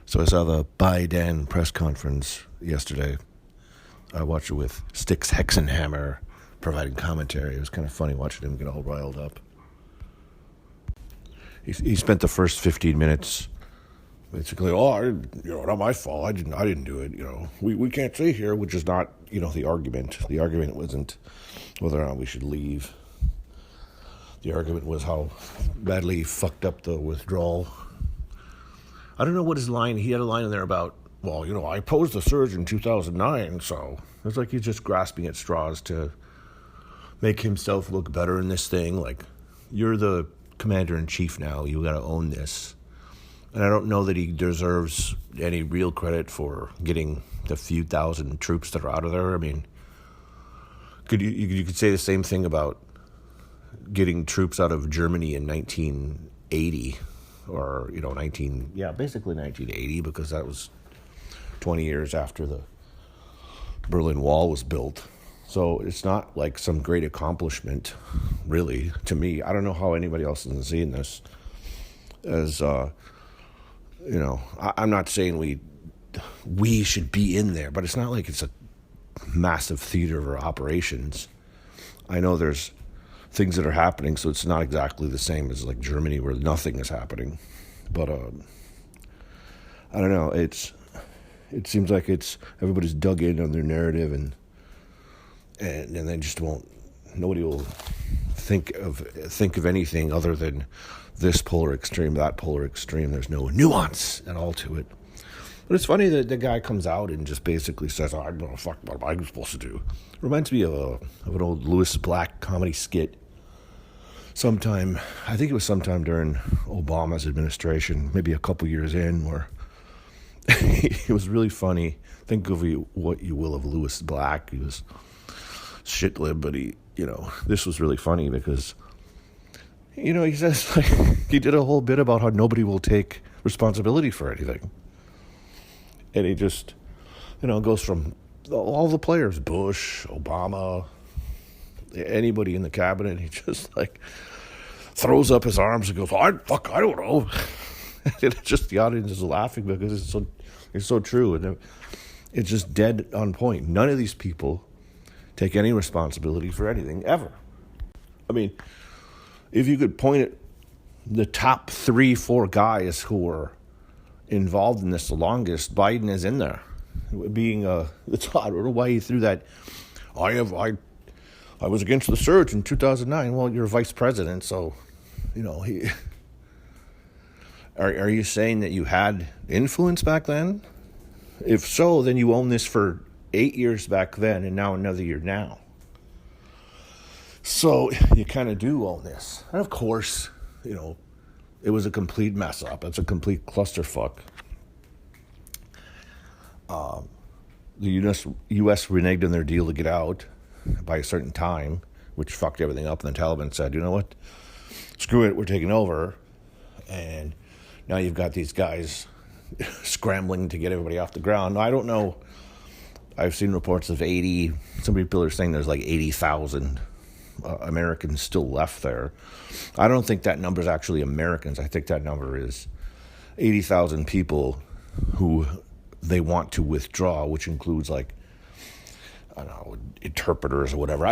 So I saw the Biden press conference yesterday. I watched it with Styx Hexenhammer providing commentary. It was kind of funny watching him get all riled up. He spent the first 15 minutes basically, not my fault. I didn't do it. We can't stay here, which is not, the argument. The argument wasn't whether or not we should leave. The argument was how badly he fucked up the withdrawal. I don't know what his line, he had a line in there about, I opposed the surge in 2009, so it's like he's just grasping at straws to make himself look better in this thing. Like, you're the commander-in-chief now, you gotta own this. And I don't know that he deserves any real credit for getting the few thousand troops that are out of there. I mean, you could say the same thing about getting troops out of Germany in 1980, or, basically 1980, because that was 20 years after the Berlin Wall was built. So it's not like some great accomplishment, really, to me. I don't know how anybody else is seeing this as, I'm not saying we should be in there, but it's not like it's a massive theater of operations. I know there's things that are happening, so it's not exactly the same as like Germany where nothing is happening. But I don't know. It seems like everybody's dug in on their narrative, and they just won't. Nobody will think of anything other than this polar extreme, that polar extreme. There's no nuance at all to it. But it's funny that the guy comes out and just basically says, I don't know, fuck, what am I supposed to do? Reminds me of an old Lewis Black comedy skit. I think it was sometime during Obama's administration, maybe a couple years in, where it was really funny. Think of what you will of Lewis Black. He was shit-lib, but this was really funny because, he says, like, he did a whole bit about how nobody will take responsibility for anything. And he just, goes from all the players, Bush, Obama, anybody in the cabinet. He just, like, throws up his arms and goes, I don't know. And just the audience is laughing because it's so true. And it's just dead on point. None of these people take any responsibility for anything, ever. I mean, if you could point at the top 3-4 guys who were involved in this the longest, Biden is in there. Being it's odd. I don't know why he threw that. I was against the surge in 2009. Well, you're vice president, so he. Are you saying that you had influence back then? If so, then you own this for 8 years back then, and now another year now. So you kind of do own this, and of course, it was a complete mess up. It's a complete clusterfuck. The U.S. reneged on their deal to get out by a certain time, which fucked everything up. And the Taliban said, you know what? Screw it, we're taking over. And now you've got these guys scrambling to get everybody off the ground. I don't know. I've seen reports of 80. Some people are saying there's like 80,000 Americans still left there. I don't think that number is actually Americans. I think that number is 80,000 people who they want to withdraw, which includes like, I don't know, interpreters or whatever.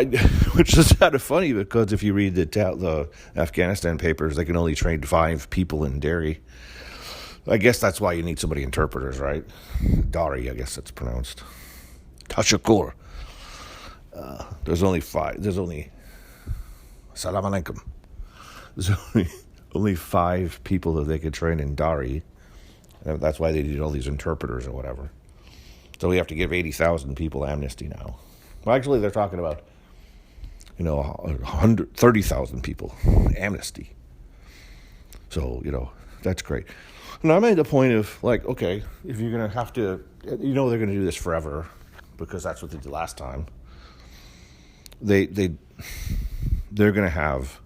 Which is kind of funny because if you read the Afghanistan papers, they can only train 5 people in Derry. I guess that's why you need so many interpreters, right? Dari, I guess that's pronounced. Tashakur. There's only 5. There's only... Salam alaikum. There's only 5 people that they could train in Dari. And that's why they need all these interpreters or whatever. So we have to give 80,000 people amnesty now. Well, actually, they're talking about, 30,000 people amnesty. So, that's great. And I made the point of, like, okay, if you're going to have to, they're going to do this forever because that's what they did last time. They're going to have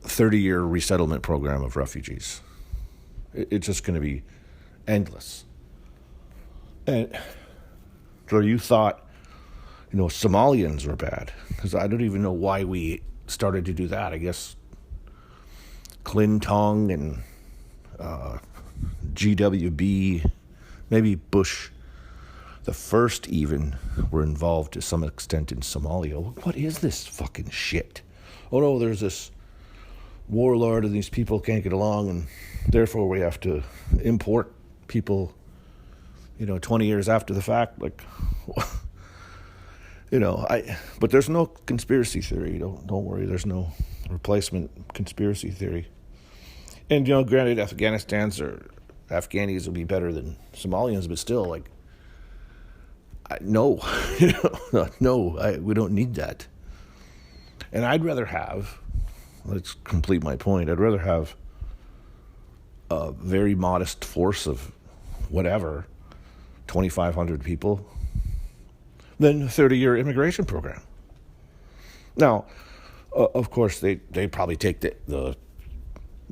a 30-year resettlement program of refugees. It's just going to be endless. And so you thought, Somalians were bad. Because I don't even know why we started to do that. I guess Klintong and GWB, maybe Bush, the first even, were involved to some extent in Somalia. What is this fucking shit? Oh no, there's this warlord and these people can't get along, and therefore we have to import people, 20 years after the fact. Like, but there's no conspiracy theory. Don't worry. There's no replacement conspiracy theory. And, granted, Afghanis will be better than Somalians, but still, like, no, we don't need that. And I'd rather have, let's complete my point, I'd rather have a very modest force of whatever, 2,500 people, than a 30-year immigration program. Now, of course, they probably take the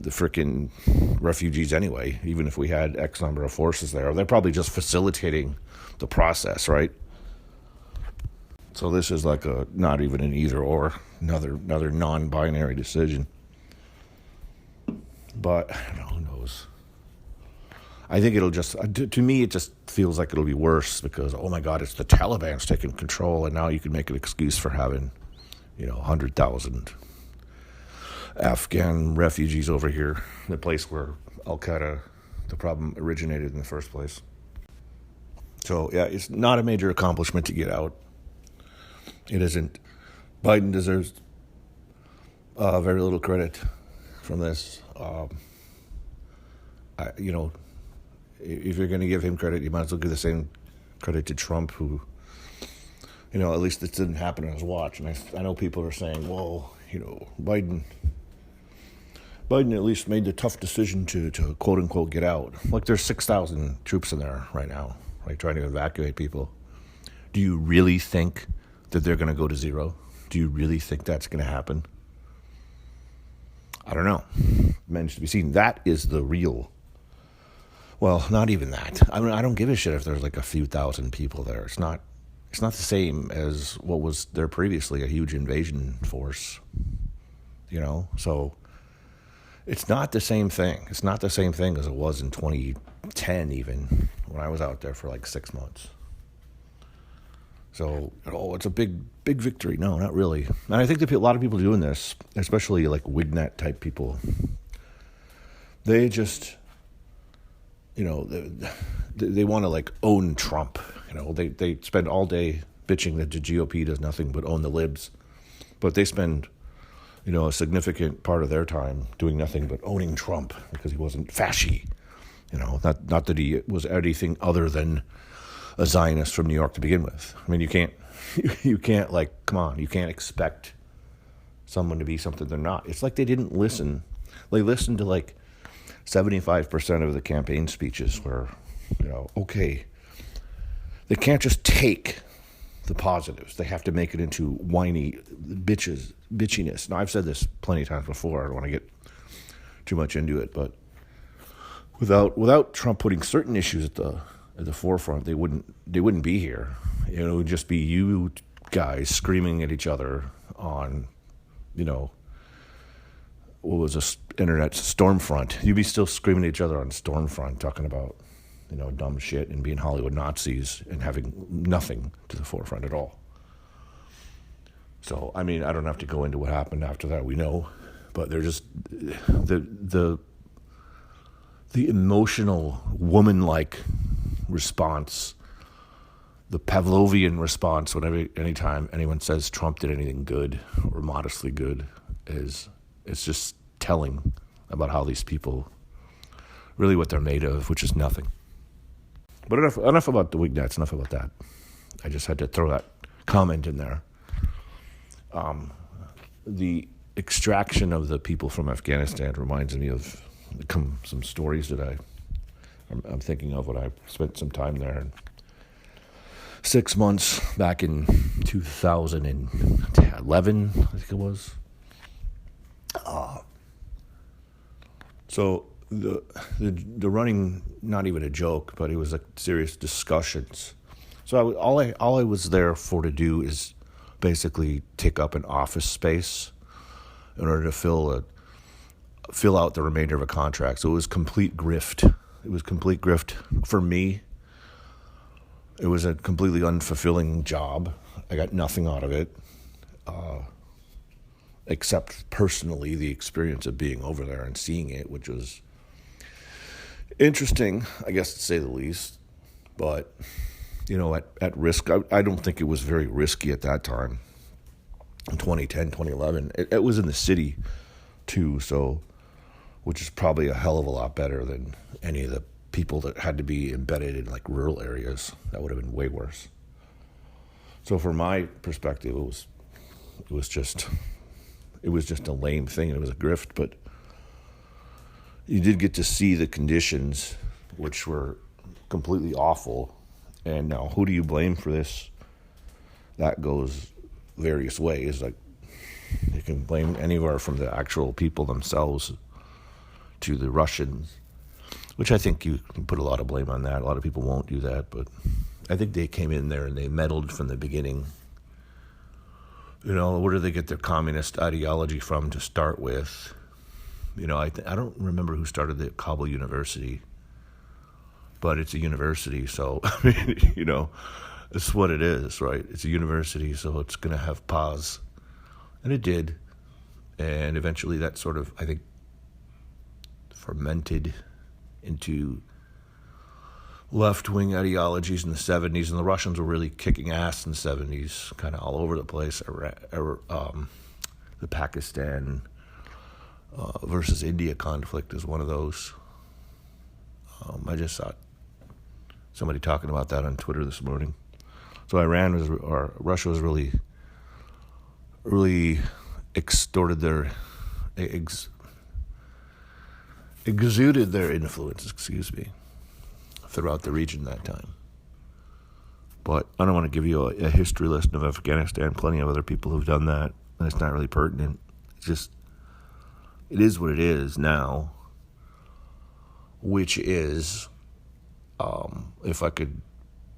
frickin' refugees anyway, even if we had X number of forces there. They're probably just facilitating the process, right? So this is like not even an either or, another non-binary decision. But who knows? I think it'll just, to me, it just feels like it'll be worse because, oh my God, it's the Taliban's taking control, and now you can make an excuse for having, 100,000 Afghan refugees over here, the place where Al-Qaeda, the problem originated in the first place. So, yeah, it's not a major accomplishment to get out. It isn't. Biden deserves very little credit from this. If you're going to give him credit, you might as well give the same credit to Trump, who, at least this didn't happen on his watch. And I know people are saying, well, Biden at least made the tough decision to quote unquote get out. Like, there's 6,000 troops in there right now, right, trying to evacuate people. Do you really think that they're going to go to zero? Do you really think that's going to happen? I don't know. Remains to be seen. That is the real. Well, not even that. I mean, I don't give a shit if there's like a few thousand people there. It's not the same as what was there previously, a huge invasion force. So it's not the same thing. It's not the same thing as it was in 2010, even when I was out there for like 6 months. So, it's a big victory. No, not really. And I think that a lot of people doing this, especially like Wignet type people, they just, they want to like own Trump. They spend all day bitching that the GOP does nothing but own the libs, but they spend, a significant part of their time doing nothing but owning Trump because he wasn't fasci. Not that he was anything other than a Zionist from New York to begin with. I mean, you can't like, come on, you can't expect someone to be something they're not. It's like they didn't listen. They listened to like 75% of the campaign speeches where, okay, they can't just take the positives. They have to make it into whiny bitchiness. Now, I've said this plenty of times before. I don't want to get too much into it, but without Trump putting certain issues at the forefront, they wouldn't be here. It would just be you guys screaming at each other on, what was this internet Stormfront. You'd be still screaming at each other on Stormfront, talking about, dumb shit and being Hollywood Nazis and having nothing to the forefront at all. So, I mean, I don't have to go into what happened after that. We know, but they're just the emotional woman-like response, the Pavlovian response anytime anyone says Trump did anything good or modestly good it's just telling about how these people, really what they're made of, which is nothing. But enough about the Wignets, enough about that. I just had to throw that comment in there. The extraction of the people from Afghanistan reminds me of some stories that I'm thinking of when I spent some time there. 6 months back in 2011, I think it was. So the running, not even a joke, but it was like serious discussions. So all I was there for to do is basically take up an office space in order to fill out the remainder of a contract. So it was complete grift It was complete grift for me. It was a completely unfulfilling job. I got nothing out of it, except personally the experience of being over there and seeing it, which was interesting, I guess, to say the least. But, at risk, I don't think it was very risky at that time. In 2010, 2011, it was in the city too, so, which is probably a hell of a lot better than any of the people that had to be embedded in like rural areas. That would have been way worse. So from my perspective, it was just a lame thing. It was a grift, but you did get to see the conditions, which were completely awful. And now, who do you blame for this? That goes various ways. Like, you can blame anywhere from the actual people themselves to the Russians, which I think you can put a lot of blame on that. A lot of people won't do that, but I think they came in there and they meddled from the beginning. Where do they get their communist ideology from to start with? I don't remember who started the Kabul University, but it's a university, so, it's what it is, right? It's a university, so it's going to have pause. And it did. And eventually that sort of, I think, fermented into left-wing ideologies in the 70s, and the Russians were really kicking ass in the 70s, kind of all over the place. The Pakistan versus India conflict is one of those. I just saw somebody talking about that on Twitter this morning. So Russia was really, really exuded their influence, throughout the region that time. But I don't want to give you a history lesson of Afghanistan. Plenty of other people have done that, and it's not really pertinent. It is what it is now, which is, if I could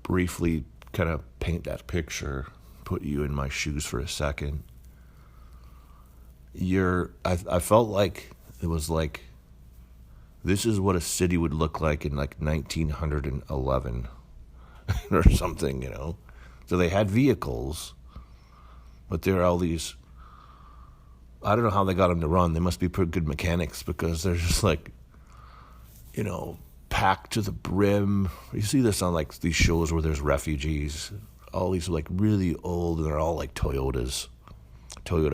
briefly kind of paint that picture, put you in my shoes for a second, I felt like it was like, this is what a city would look like in like 1911 or something, So they had vehicles, but there are all these, I don't know how they got them to run. They must be pretty good mechanics, because they're just like, packed to the brim. You see this on like these shows where there's refugees. All these like really old, and they're all like Toyota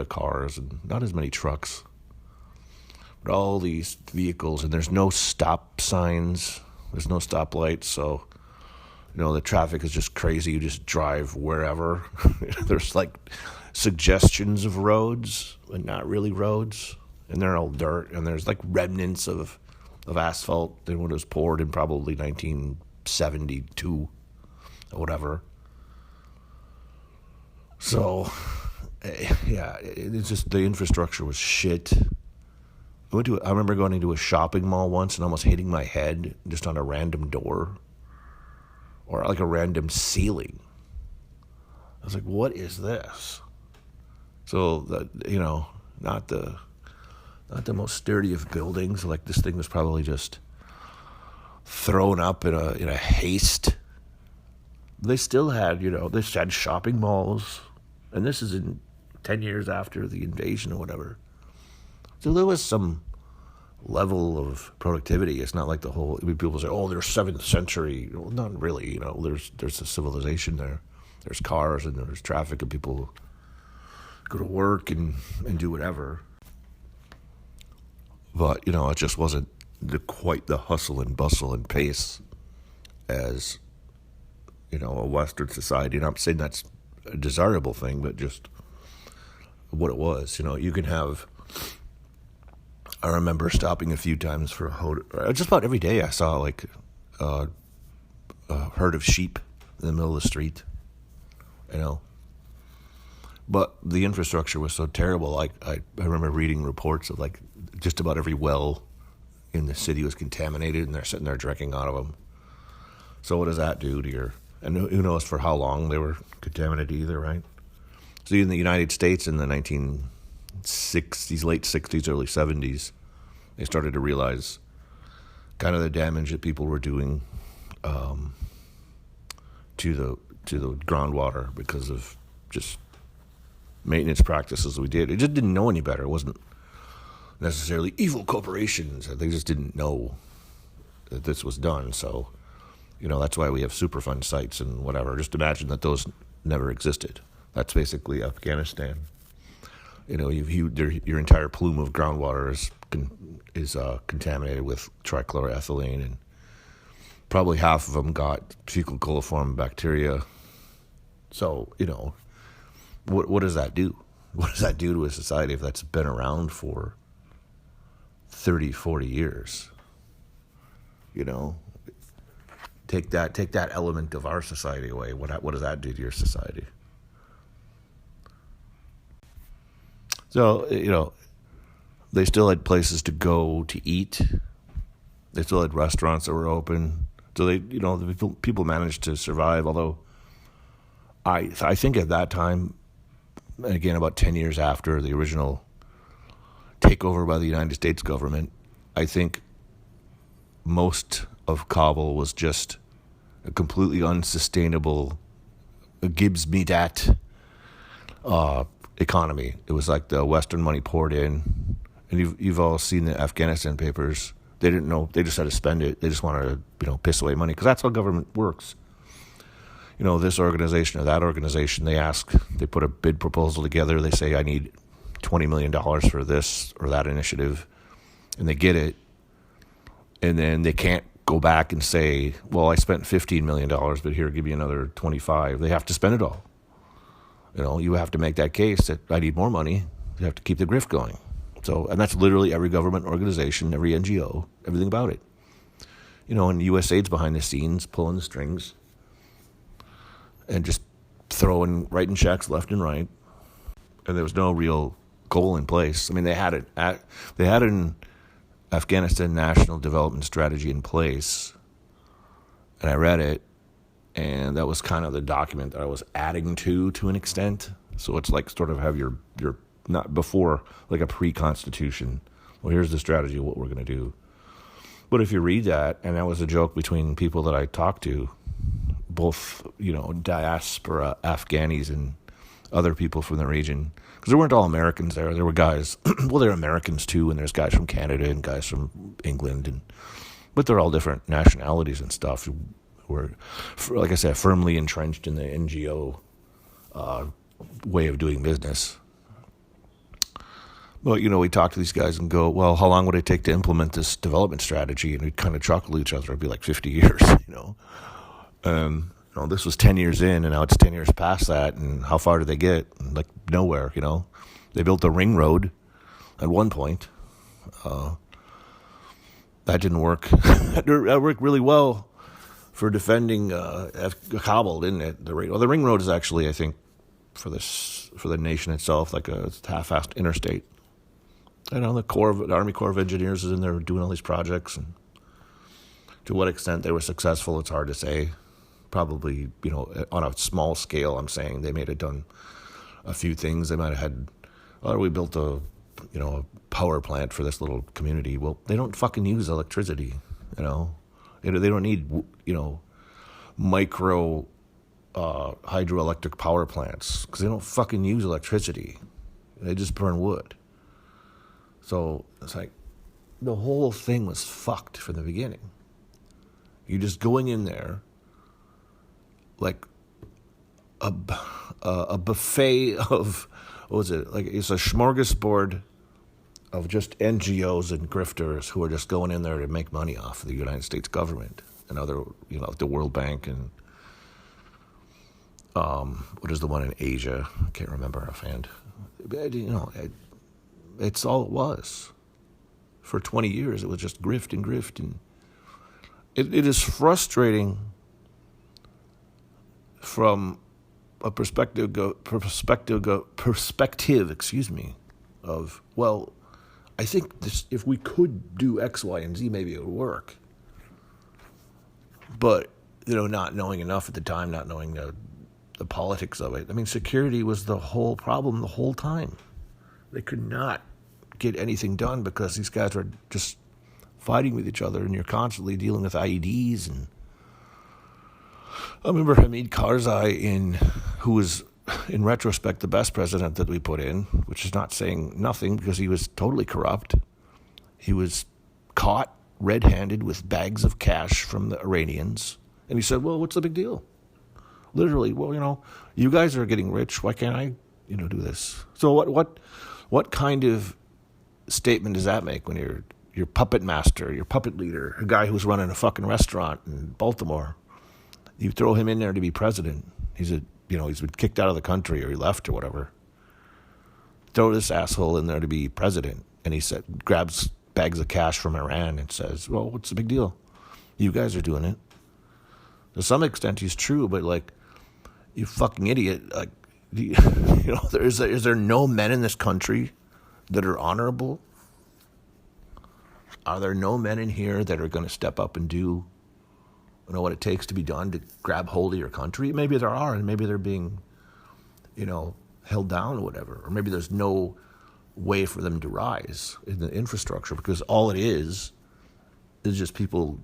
cars, and not as many trucks. But all these vehicles, and there's no stop signs. There's no stoplights, so, the traffic is just crazy. You just drive wherever. There's like suggestions of roads, but not really roads. And they're all dirt, and there's like remnants of asphalt than when it was poured in probably 1972 or whatever. So, yeah, it's just the infrastructure was shit. I remember going into a shopping mall once and almost hitting my head just on a random door or like a random ceiling. I was like, what is this? So, not the most sturdy of buildings. Like, this thing was probably just thrown up in a haste. They still had, they had shopping malls, and this is in 10 years after the invasion or whatever. So there was some level of productivity. It's not like people say, oh, they're 7th century. Well, not really, there's a civilization there. There's cars and there's traffic and people go to work and do whatever. But, it just wasn't quite the hustle and bustle and pace as, a Western society. And I'm saying that's a desirable thing, but just what it was. You can have, I remember stopping a few times for just about every day I saw like a herd of sheep in the middle of the street, But the infrastructure was so terrible. Like I remember reading reports of like just about every well in the city was contaminated, and they're sitting there drinking out of them. So what does that do to and who knows for how long they were contaminated either, right? So in the United States in the 1960s, late 60s, early 70s, they started to realize kind of the damage that people were doing to the groundwater because of just maintenance practices we did. It just didn't know any better. It wasn't necessarily evil corporations. They just didn't know that this was done. So, that's why we have Superfund sites and whatever. Just imagine that those never existed. That's basically Afghanistan. Your entire plume of groundwater is contaminated with trichloroethylene, and probably half of them got fecal coliform bacteria. So, what does that do? What does that do to a society if that's been around for 30, 40 years? Take that element of our society away. What does that do to your society? So, they still had places to go to eat. They still had restaurants that were open. So the people managed to survive, although I think at that time, and again about 10 years after the original takeover by the United States government, I think most of Kabul was just a completely unsustainable, Gibbs me dat economy. It was like the Western money poured in, and you've all seen the Afghanistan papers. They didn't know. They just had to spend it. They just wanted to, piss away money, because that's how government works. This organization or that organization, they put a bid proposal together. They say, I need $20 million for this or that initiative, and they get it. And then they can't go back and say, well, I spent $15 million, but here, give me another 25. They have to spend it all. You have to make that case that I need more money. You have to keep the grift going. So, and that's literally every government organization, every NGO, everything about it. And USAID's behind the scenes, pulling the strings, and just writing checks left and right. And there was no real goal in place. I mean, they had an Afghanistan National Development Strategy in place, and I read it, and that was kind of the document that I was adding to an extent. So it's like sort of have your not before, like a pre-constitution. Well, here's the strategy of what we're going to do. But if you read that, and that was a joke between people that I talked to, both, diaspora Afghanis and other people from the region, because there weren't all Americans there. There were guys, well, there are Americans too, and there's guys from Canada and guys from England, but they're all different nationalities and stuff who were, like I said, firmly entrenched in the NGO way of doing business. Well, we talk to these guys and go, well, how long would it take to implement this development strategy? And we'd kind of chuckle at each other. It'd be like 50 years, This was 10 years in, and now it's 10 years past that. And how far did they get? Like nowhere, They built the ring road at one point. That didn't work. That worked really well for defending Kabul, didn't it? The ring road is actually, I think, for the nation itself, like a half-assed interstate. The Army Corps of Engineers is in there doing all these projects, and to what extent they were successful, it's hard to say. Probably, on a small scale, I'm saying they may have done a few things. They might have had, we built a power plant for this little community. Well, they don't fucking use electricity, They don't need, micro hydroelectric power plants, because they don't fucking use electricity. They just burn wood. So it's like the whole thing was fucked from the beginning. You're just going in there like a buffet of, what was it? Like it's a smorgasbord of just NGOs and grifters who are just going in there to make money off of the United States government and other, the World Bank and what is the one in Asia? I can't remember offhand. It's all it was. For 20 years, it was just grift and grift, and it is frustrating from a perspective. Excuse me. Of, well, I think this, if we could do X, Y, and Z, maybe it would work. But not knowing enough at the time, not knowing the politics of it. I mean, security was the whole problem the whole time. They could not get anything done because these guys were just fighting with each other, and you're constantly dealing with IEDs. And I remember Hamid Karzai, who was, in retrospect, the best president that we put in, which is not saying nothing because he was totally corrupt. He was caught red-handed with bags of cash from the Iranians. And he said, well, what's the big deal? Literally, well, you guys are getting rich. Why can't I, do this? So what kind of statement does that make when your puppet master, your puppet leader, a guy who's running a fucking restaurant in Baltimore, you throw him in there to be president? He's been kicked out of the country or he left or whatever. Throw this asshole in there to be president. And he grabs bags of cash from Iran and says, well, what's the big deal? You guys are doing it. To some extent, he's true, but you fucking idiot. Is there no men in this country that are honorable? Are there no men in here that are going to step up and do what it takes to be done to grab hold of your country? Maybe there are, and maybe they're being, held down or whatever. Or maybe there's no way for them to rise in the infrastructure because all it is just people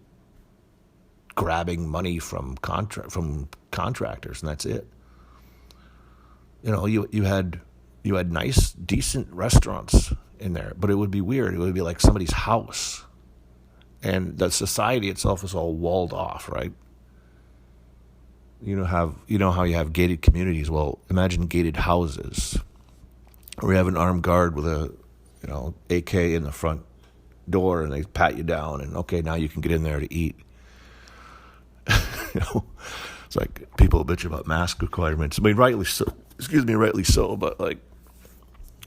grabbing money from contractors, and that's it. You had nice, decent restaurants in there, but it would be weird. It would be like somebody's house, and the society itself is all walled off, right? How you have gated communities. Well, imagine gated houses, where you have an armed guard with a AK in the front door, and they pat you down, and okay, now you can get in there to eat. It's like people bitch about mask requirements. I mean, rightly so, but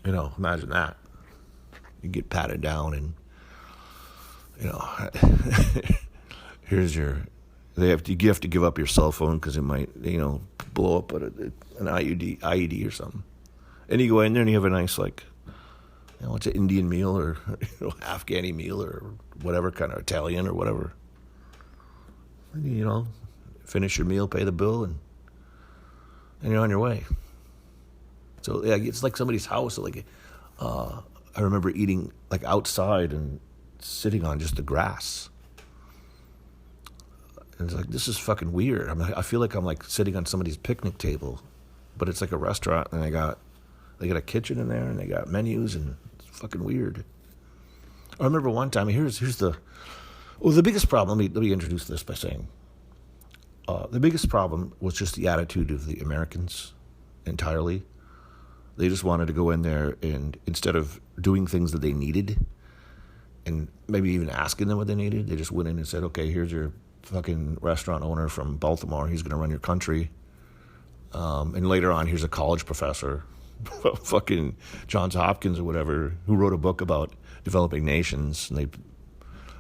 imagine that. You get patted down and, you have to give up your cell phone because it might, blow up an IED or something. And you go in there and you have a nice, it's an Indian meal or, Afghani meal or whatever, kind of Italian or whatever. And, finish your meal, pay the bill, and you're on your way. So, yeah, it's like somebody's house. I remember eating, outside and sitting on just the grass. And it's this is fucking weird. I feel like I'm, sitting on somebody's picnic table, but it's like a restaurant, and they got a kitchen in there, and they got menus, and it's fucking weird. I remember one time, here's the biggest problem. Let me introduce this by saying, the biggest problem was just the attitude of the Americans entirely. They just wanted to go in there and instead of doing things that they needed and maybe even asking them what they needed, they just went in and said, okay, here's your fucking restaurant owner from Baltimore. He's going to run your country. And later on, here's a college professor, fucking Johns Hopkins or whatever, who wrote a book about developing nations. And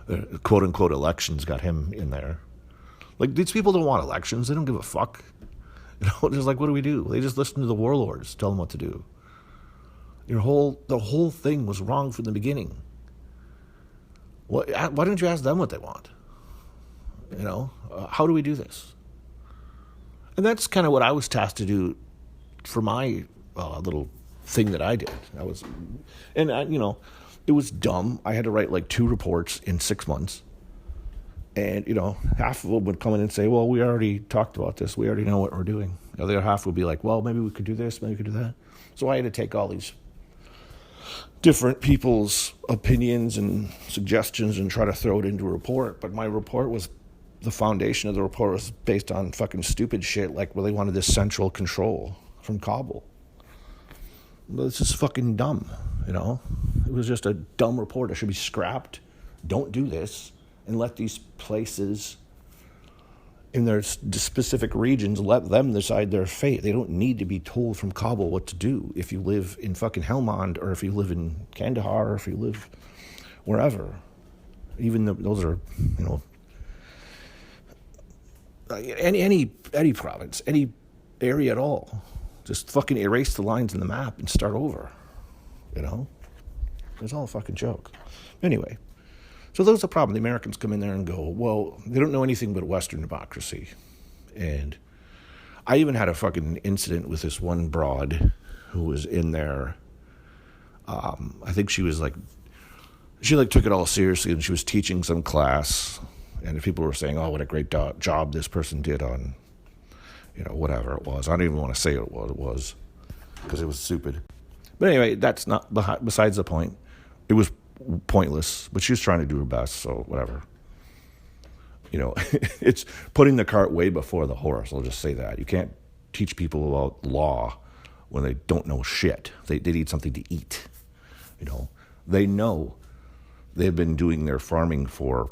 they, quote unquote, elections got him in there. These people don't want elections. They don't give a fuck. Just what do we do? They just listen to the warlords, tell them what to do. The whole thing was wrong from the beginning. Why don't you ask them what they want? How do we do this? And that's kind of what I was tasked to do for my little thing that I did. It was dumb. I had to write 2 reports in 6 months. And, half of them would come in and say, well, we already talked about this. We already know what we're doing. The other half would be like, well, maybe we could do this, maybe we could do that. So I had to take all these different people's opinions and suggestions and try to throw it into a report. But my report the foundation of the report was based on fucking stupid shit, they wanted this central control from Kabul. But it's just fucking dumb, It was just a dumb report. It should be scrapped. Don't do this. And let these places in their specific regions, let them decide their fate. They don't need to be told from Kabul what to do if you live in fucking Helmand or if you live in Kandahar or if you live wherever. Even though those are, any province, any area at all. Just fucking erase the lines in the map and start over. It's all a fucking joke. Anyway. So there's a problem. The Americans come in there and go, well, they don't know anything but Western democracy. And I even had a fucking incident with this one broad who was in there. I think she was she like took it all seriously, and she was teaching some class, and people were saying, "Oh, what a great job this person did on, whatever it was." I don't even want to say what it was because it was stupid. But anyway, that's not besides the point. It was pointless, but she was trying to do her best, so whatever. It's putting the cart way before the horse. I'll just say that. You can't teach people about law when they don't know shit. They need something to eat. They know they've been doing their farming for,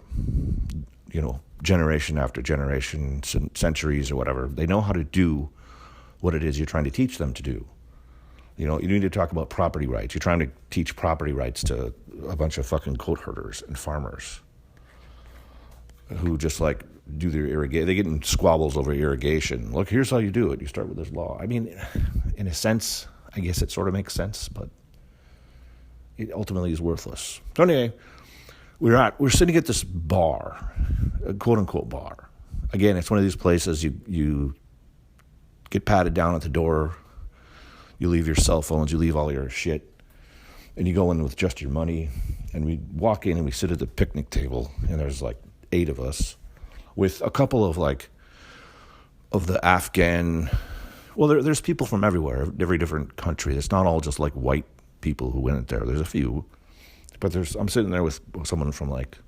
generation after generation, centuries or whatever. They know how to do what it is you're trying to teach them to do. You need to talk about property rights. You're trying to teach property rights to a bunch of fucking goat herders and farmers who just like do their irrigation. They get in squabbles over irrigation. Look, here's how you do it. You start with this law. I mean, in a sense, I guess it sort of makes sense, but it ultimately is worthless. So anyway, we're sitting at this bar, a quote unquote bar. Again, it's one of these places you get patted down at the door. You leave your cell phones, you leave all your shit, and you go in with just your money. And we walk in and we sit at the picnic table, and there's like 8 of us with a couple of the Afghan. Well, there's people from everywhere, every different country. It's not all just like white people who went there. There's a few, but I'm sitting there with someone from like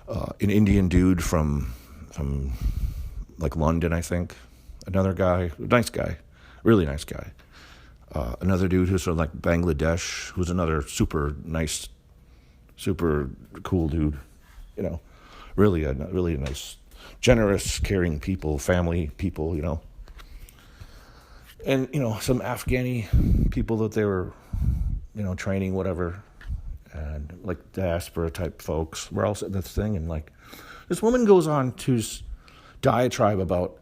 an Indian dude from like London, I think. Another guy, nice guy, really nice guy. Another dude who's from like Bangladesh, who's another super nice, super cool dude. Really a nice, generous, caring people, family people. And some Afghani people that they were, training, whatever, and like diaspora type folks. We're all sitting at this thing, and like this woman goes on to diatribe about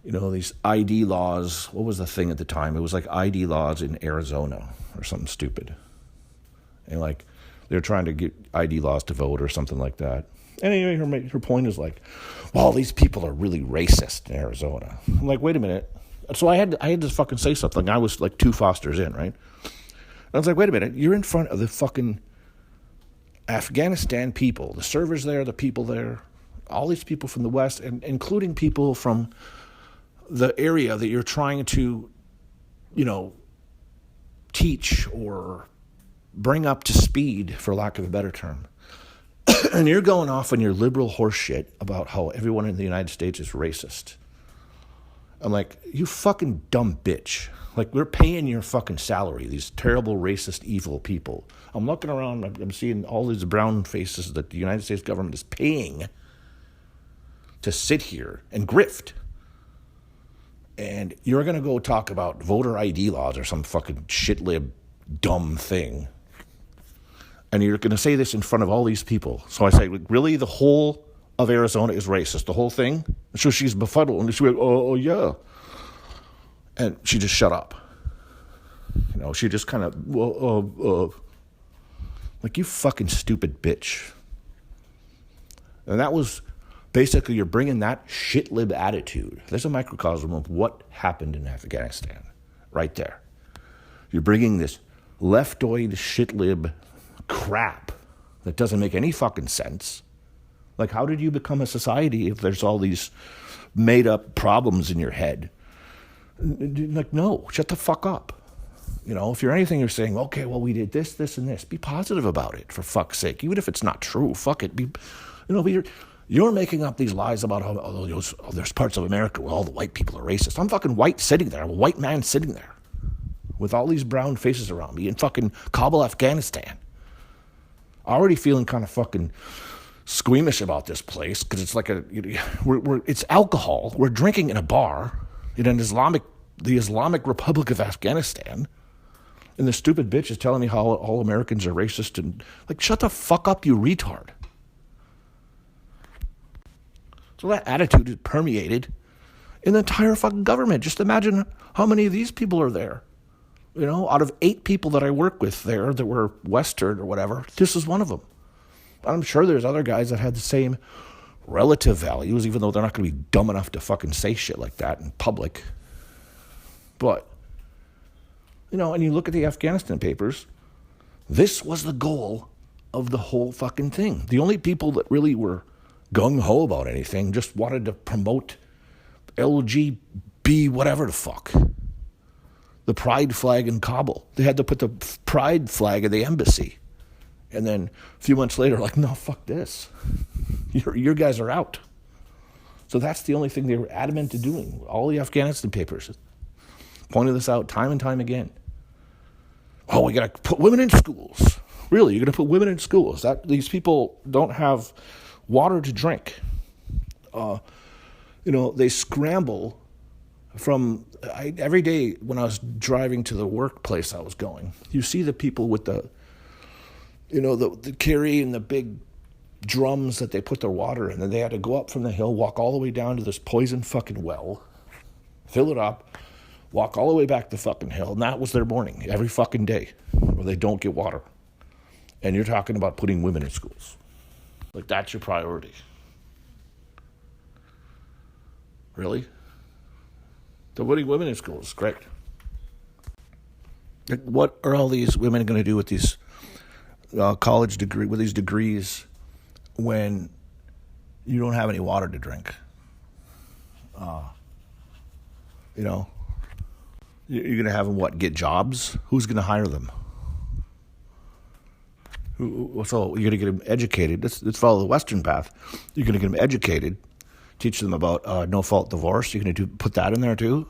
these ID laws. What was the thing at the time? It was like ID laws in Arizona or something stupid. And like they're trying to get ID laws to vote or something like that. Anyway, her point is like, well, these people are really racist in Arizona. I'm like, wait a minute. So I had to fucking say something. I was like 2 Fosters in, right? And I was like, wait a minute. You're in front of the fucking Afghanistan people, the servers there, the people there, all these people from the West, and including people from the area that you're trying to, teach or bring up to speed, for lack of a better term. And you're going off on your liberal horse shit about how everyone in the United States is racist. I'm like, you fucking dumb bitch. Like, we're paying your fucking salary, these terrible, racist, evil people. I'm looking around, I'm seeing all these brown faces that the United States government is paying to sit here and grift. And you're going to go talk about voter ID laws or some fucking shitlib dumb thing. And you're going to say this in front of all these people. So I say, really? The whole of Arizona is racist? The whole thing? And so she's befuddled. And she went, oh, yeah. And she just shut up. She just kind of, like, you fucking stupid bitch. And that was basically, you're bringing that shitlib attitude. There's a microcosm of what happened in Afghanistan right there. You're bringing this leftoid shitlib crap that doesn't make any fucking sense. Like, how did you become a society if there's all these made up problems in your head? Like, no, shut the fuck up. If you're anything, you're saying, okay, well, we did this, this, and this. Be positive about it, for fuck's sake. Even if it's not true, fuck it. You're making up these lies about how there's parts of America where all the white people are racist. I'm fucking white sitting there. I'm a white man sitting there with all these brown faces around me in fucking Kabul, Afghanistan. Already feeling kind of fucking squeamish about this place because it's like it's alcohol. We're drinking in a bar in the Islamic Republic of Afghanistan, and the stupid bitch is telling me how all Americans are racist and like, shut the fuck up, you retard. So that attitude is permeated in the entire fucking government. Just imagine how many of these people are there. Out of 8 people that I work with there that were Western or whatever, this is one of them. I'm sure there's other guys that had the same relative values, even though they're not going to be dumb enough to fucking say shit like that in public. But, and you look at the Afghanistan papers, this was the goal of the whole fucking thing. The only people that really were gung-ho about anything just wanted to promote LGB whatever the fuck. The pride flag in Kabul. They had to put the pride flag at the embassy. And then a few months later, like, no, fuck this. Your guys are out. So that's the only thing they were adamant to doing. All the Afghanistan papers pointed this out time and time again. Oh, we got to put women in schools. Really, you're going to put women in schools? These people don't have water to drink. They scramble from... every day when I was driving to the workplace I was going, you see the people with the carrying the big drums that they put their water in, and they had to go up from the hill, walk all the way down to this poison fucking well, fill it up, walk all the way back the fucking hill, and that was their morning every fucking day, where they don't get water. And you're talking about putting women in schools. Like, that's your priority. Really? So putting women in schools is great. Like, what are all these women going to do with these college degree, with these degrees, when you don't have any water to drink? You're going to have them, get jobs? Who's going to hire them? So you're going to get them educated. Let's follow the Western path. You're going to get them educated, teach them about no-fault divorce. You're going to put that in there too?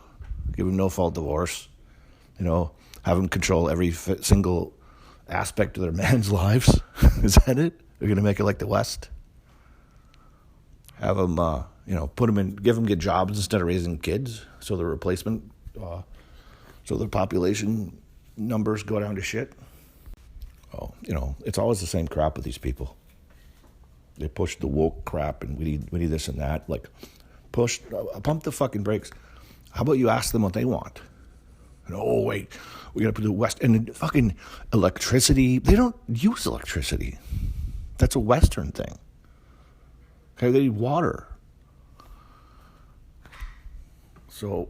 Give them no-fault divorce. Have them control every single aspect of their man's lives. Is that it? You're going to make it like the West? Have them, put them in, get jobs instead of raising kids, so the replacement, so the population numbers go down to shit. Oh, it's always the same crap with these people. They push the woke crap, and we need this and that. Like, pump the fucking brakes. How about you ask them what they want? Oh, wait, we got to put the West, and the fucking electricity. They don't use electricity. That's a Western thing. Okay, they need water. So,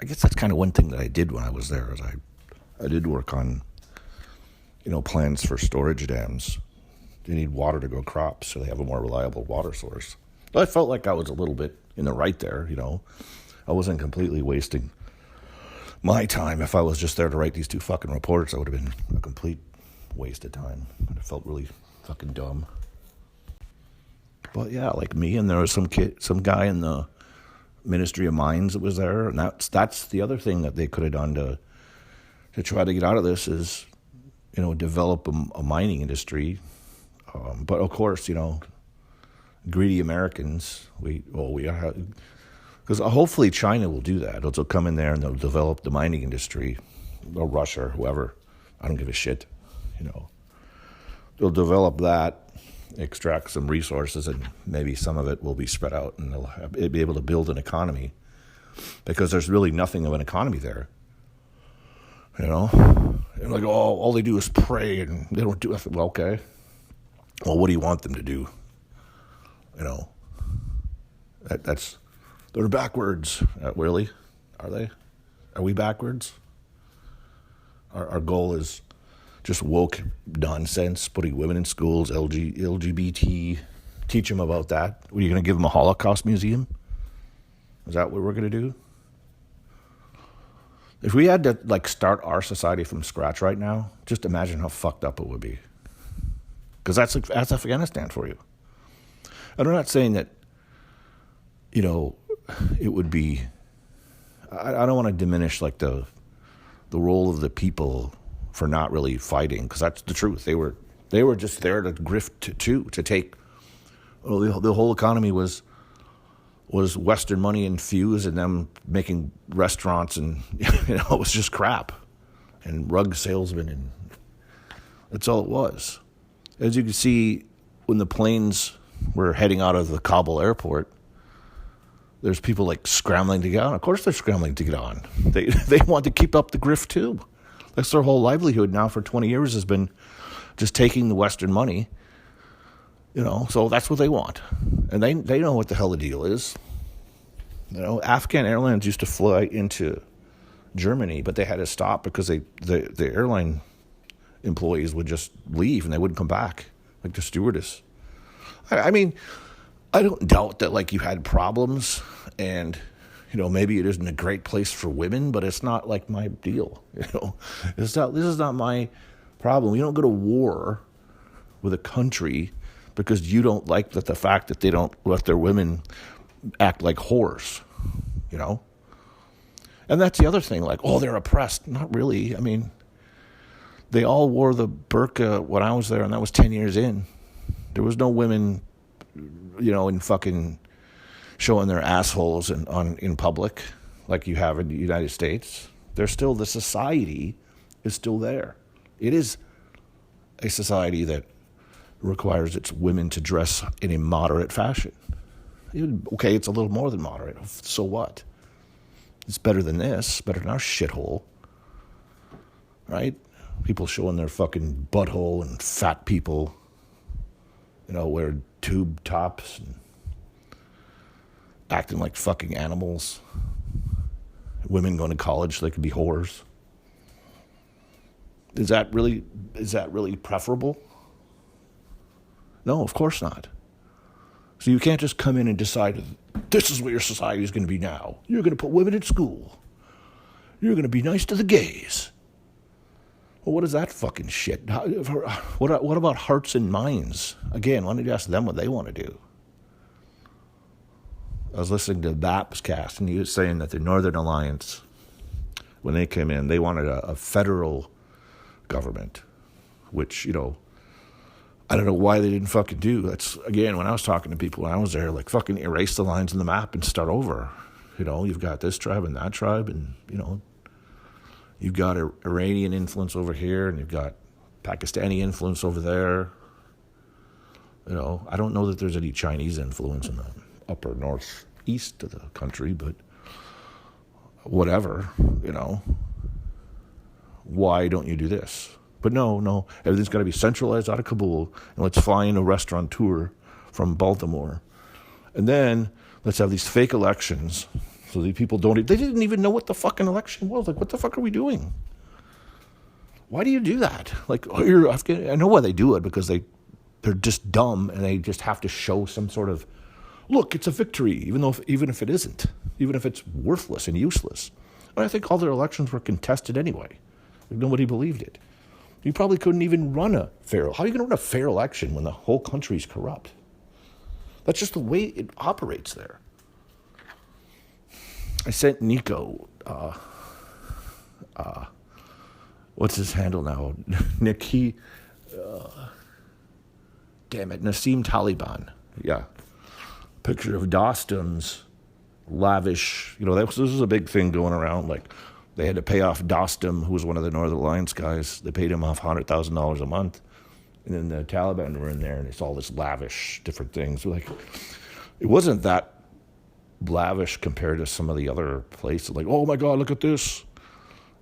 I guess that's kind of one thing that I did when I was there, is I did work on, plans for storage dams. They need water to grow crops, so they have a more reliable water source. But I felt like I was a little bit in the right there, I wasn't completely wasting my time. If I was just there to write these 2 fucking reports, I would have been a complete waste of time. I felt really fucking dumb. But yeah, like me, and there was some guy in the Ministry of Mines that was there, and that's the other thing that they could have done to try to get out of this is, develop a mining industry. But of course, greedy Americans, because hopefully China will do that. They'll come in there and they'll develop the mining industry, or Russia, or whoever. I don't give a shit. They'll develop that, extract some resources, and maybe some of it will be spread out, and they'll be able to build an economy, because there's really nothing of an economy there. And like, all they do is pray, and they don't do it. Well, okay. Well, what do you want them to do? They're backwards. Really? Are they? Are we backwards? Our goal is just woke nonsense, putting women in schools, LGBT, teach them about that. Are you going to give them a Holocaust museum? Is that what we're going to do? If we had to start our society from scratch right now, just imagine how fucked up it would be. Because that's Afghanistan for you. And I'm not saying that, it would be... I don't want to diminish the role of the people for not really fighting, because that's the truth. They were just there to grift to take. Well, the whole economy was Western money infused, and them making restaurants, and it was just crap, and rug salesmen, and that's all it was. As you can see, when the planes were heading out of the Kabul airport, there's people scrambling to get on. Of course they're scrambling to get on. They want to keep up the grift too. That's their whole livelihood now for 20 years has been just taking the Western money. So that's what they want. And they know what the hell the deal is. Afghan Airlines used to fly into Germany, but they had to stop because the airline employees would just leave and they wouldn't come back, like the stewardess. I mean, I don't doubt that, like, you had problems and, maybe it isn't a great place for women, but it's not like my deal. This is not my problem. You don't go to war with a country because you don't like the fact that they don't let their women act like whores, And that's the other thing, like, oh, they're oppressed. Not really. I mean, they all wore the burqa when I was there, and that was 10 years in. There was no women, in fucking showing their assholes in public like you have in the United States. The society is still there. It is a society that requires its women to dress in a moderate fashion. Okay, it's a little more than moderate. So what? It's better than this, better than our shithole. Right? People showing their fucking butthole and fat people, wear tube tops and acting like fucking animals. Women going to college so they could be whores. Is that really preferable? No, of course not. So you can't just come in and decide this is what your society is going to be now. You're going to put women in school. You're going to be nice to the gays. Well, what is that fucking shit? What about hearts and minds? Again, why don't you ask them what they want to do? I was listening to BAP's cast, and he was saying that the Northern Alliance, when they came in, they wanted a federal government, which, I don't know why they didn't fucking do. That's, again, when I was talking to people when I was there, like, fucking erase the lines on the map and start over. You've got this tribe and that tribe, and, you've got Iranian influence over here, and you've got Pakistani influence over there. I don't know that there's any Chinese influence in the upper northeast of the country, but whatever, Why don't you do this? But no, everything's got to be centralized out of Kabul, and let's fly in a restaurateur from Baltimore. And then let's have these fake elections so that people they didn't even know what the fucking election was. Like, what the fuck are we doing? Why do you do that? Like, I know why they do it, because they're just dumb, and they just have to show some sort of, look, it's a victory, even if it isn't, even if it's worthless and useless. And I think all their elections were contested anyway. Like, nobody believed it. You probably couldn't even run a fair. How are you going to run a fair election when the whole country's corrupt? That's just the way it operates there. I sent Nico, what's his handle now? Nick, damn it, Nassim Taliban. Yeah. Picture of Dostum's lavish, this was a big thing going around, like, they had to pay off Dostum, who was one of the Northern Alliance guys. They paid him off $100,000 a month. And then the Taliban were in there, and it's all this lavish different things. Like, it wasn't that lavish compared to some of the other places. Like, oh my God, look at this.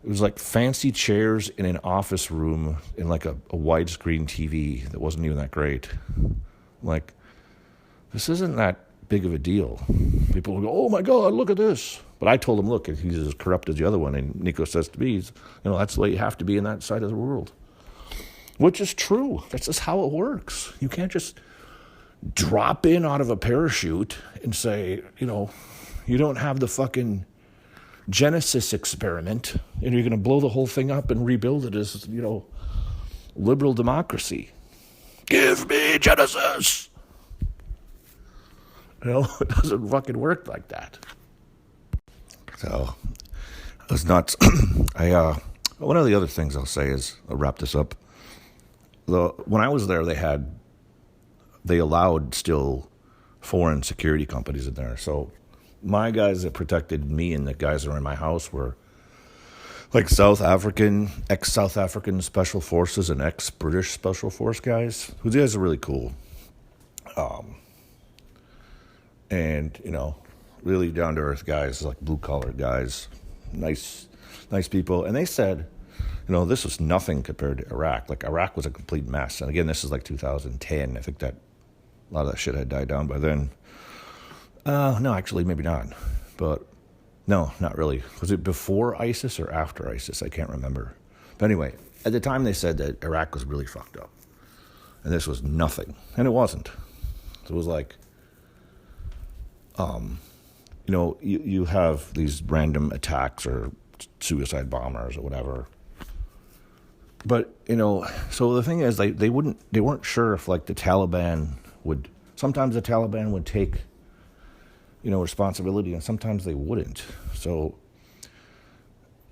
It was like fancy chairs in an office room in like a widescreen TV that wasn't even that great. Like, this isn't that big of a deal. People will go, oh my God, look at this. But I told him, look, he's as corrupt as the other one. And Nico says to me, that's the way you have to be in that side of the world. Which is true. That's just how it works. You can't just drop in out of a parachute and say, you don't have the fucking Genesis experiment, and you're going to blow the whole thing up and rebuild it as, liberal democracy. Give me Genesis! It doesn't fucking work like that. So, it was nuts. One of the other things I'll say is, I'll wrap this up. When I was there, they allowed still foreign security companies in there. So my guys that protected me and the guys that were in my house were like ex-South African special forces and ex-British special force guys. These guys are really cool. And, really down-to-earth guys, like blue-collar guys, nice people. And they said, this was nothing compared to Iraq. Like, Iraq was a complete mess. And again, this is like 2010. I think that a lot of that shit had died down by then. No, actually, maybe not. But, no, not really. Was it before ISIS or after ISIS? I can't remember. But anyway, At the time, they said that Iraq was really fucked up. And this was nothing. And it wasn't. So it was like, you have these random attacks or suicide bombers or whatever. But, so the thing is, they weren't sure if, like, the Taliban would, sometimes the Taliban would take, responsibility, and sometimes they wouldn't. So,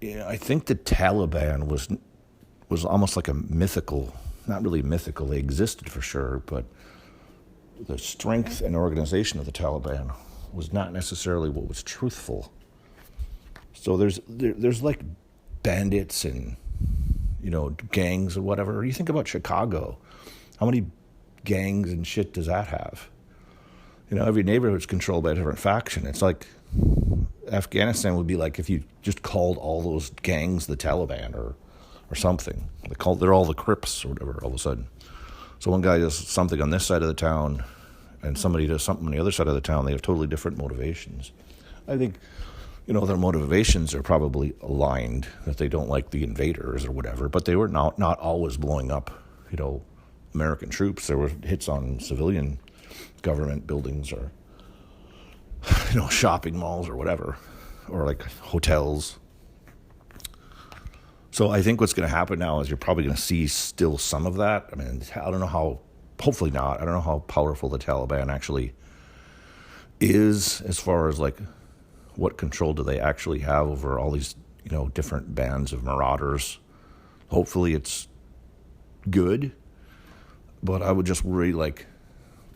I think the Taliban was almost like a mythical, not really mythical, they existed for sure, but the strength and organization of the Taliban was not necessarily what was truthful. So there's like bandits and, gangs or whatever. You think about Chicago, how many gangs and shit does that have? Every neighborhood's controlled by a different faction. It's like Afghanistan would be like if you just called all those gangs the Taliban or something. They're all the Crips or whatever all of a sudden. So one guy does something on this side of the town and somebody does something on the other side of the town. They have totally different motivations. I think, their motivations are probably aligned, that they don't like the invaders or whatever, but they were not always blowing up, American troops. There were hits on civilian government buildings or, shopping malls or whatever, or like hotels. So I think what's going to happen now is you're probably going to see still some of that. I mean, I don't know how, hopefully not. I don't know how powerful the Taliban actually is as far as like what control do they actually have over all these, different bands of marauders. Hopefully it's good, but I would just worry like,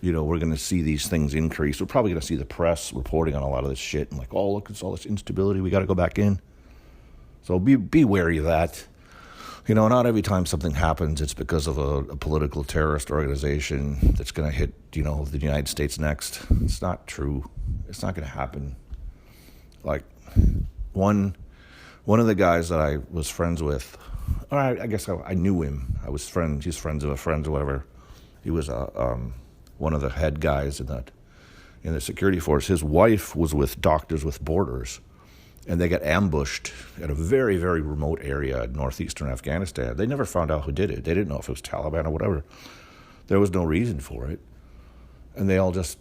we're going to see these things increase. We're probably going to see the press reporting on a lot of this shit and like, oh, look, it's all this instability. We got to go back in. So be wary of that. Not every time something happens, it's because of a political terrorist organization that's going to hit, the United States next. It's not true. It's not going to happen. Like, one of the guys that I was friends with, or I guess I knew him. He's friends of a friend or whatever. He was one of the head guys in the security force. His wife was with Doctors with Borders. And they got ambushed at a very, very remote area in northeastern Afghanistan. They never found out who did it. They didn't know if it was Taliban or whatever. There was no reason for it. And they all just,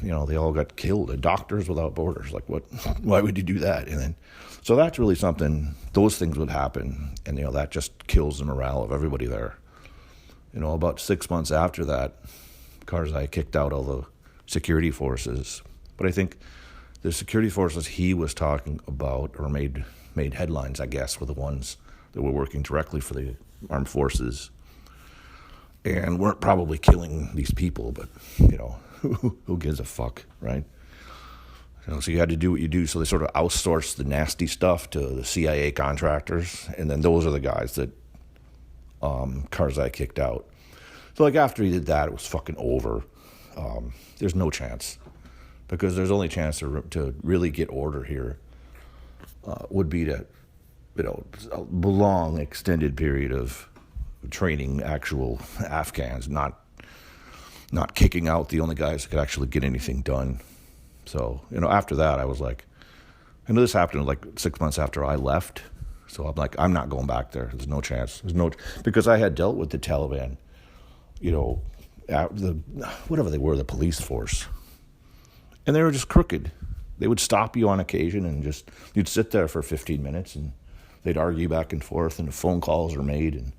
they all got killed. Doctors Without Borders. Like, what? Why would you do that? And then, so that's really something, those things would happen. And, that just kills the morale of everybody there. About 6 months after that, Karzai kicked out all the security forces. But I think the security forces he was talking about, or made headlines, I guess, were the ones that were working directly for the armed forces and weren't probably killing these people, but, who gives a fuck, right? So you had to do what you do. So they sort of outsourced the nasty stuff to the CIA contractors, and then those are the guys that Karzai kicked out. So, like, after he did that, it was fucking over. There's no chance. Because there's only chance to really get order here would be to, a long extended period of training actual Afghans, not kicking out the only guys that could actually get anything done. So, after that, I was like, this happened like 6 months after I left. So I'm like, I'm not going back there. There's no chance. Because I had dealt with the Taliban, whatever they were, the police force. And they were just crooked. They would stop you on occasion and you'd sit there for 15 minutes and they'd argue back and forth and the phone calls are made. And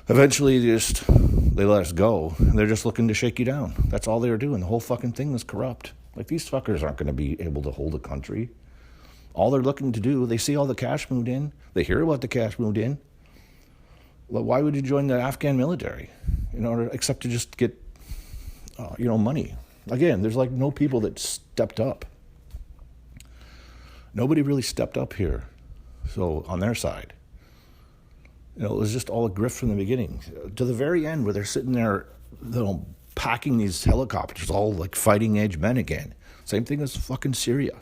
eventually they let us go. And they're just looking to shake you down. That's all they were doing. The whole fucking thing was corrupt. Like, these fuckers aren't going to be able to hold a country. All they're looking to do, they see all the cash moved in. They hear about the cash moved in. Well, why would you join the Afghan military? Except to just get, money. Again, there's like no people that stepped up. Nobody really stepped up here. So on their side, it was just all a grift from the beginning to the very end, where they're sitting there, packing these helicopters, all like fighting age men again. Same thing as fucking Syria.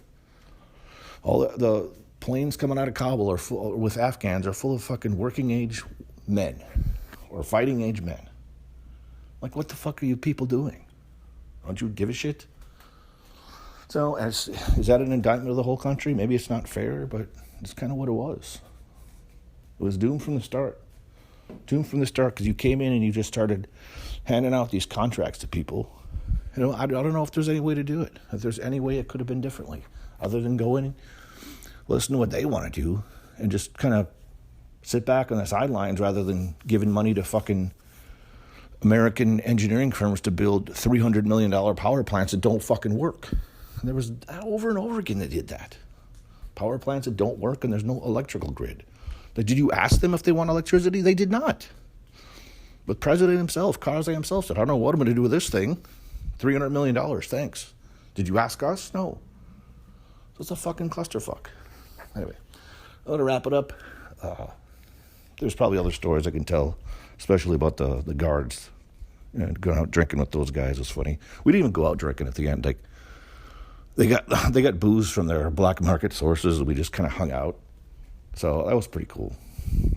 All the planes coming out of Kabul with Afghans are full of fucking working age men or fighting age men. Like, what the fuck are you people doing? Don't you give a shit? So, is that an indictment of the whole country? Maybe it's not fair, but it's kind of what it was. It was doomed from the start. Doomed from the start because you came in and you just started handing out these contracts to people. I don't know if there's any way to do it. If there's any way it could have been differently, other than go in and listen to what they want to do and just kind of sit back on the sidelines rather than giving money to fucking American engineering firms to build $300 million power plants that don't fucking work. And there was over and over again they did that. Power plants that don't work and there's no electrical grid. Did you ask them if they want electricity? They did not. But President himself, Karzai himself said, I don't know what I'm going to do with this thing. $300 million, thanks. Did you ask us? No. So it's a fucking clusterfuck. Anyway, I'm going to wrap it up. There's probably other stories I can tell, especially about the guards. Going out drinking with those guys was funny. We didn't even go out drinking at the end. Like, they got booze from their black market sources, and we just kind of hung out. So that was pretty cool.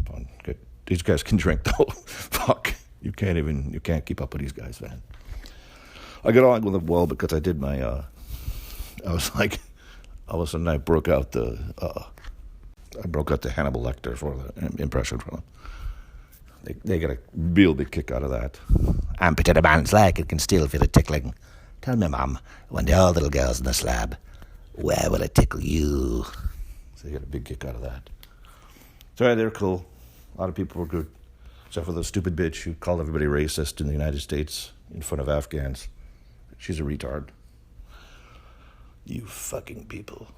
Fun. Good. These guys can drink though. Fuck. You can't keep up with these guys, man. I got on with them well because I did my, I was like, all of a sudden I broke out the Hannibal Lecter for the impression from them. They got a real big kick out of that. I'm Peter the man's like it can still feel a tickling. Tell me, Mum, when there are little girls in the slab, where will it tickle you? So they got a big kick out of that. So yeah, they're cool. A lot of people were good. Except for the stupid bitch who called everybody racist in the United States in front of Afghans. She's a retard. You fucking people.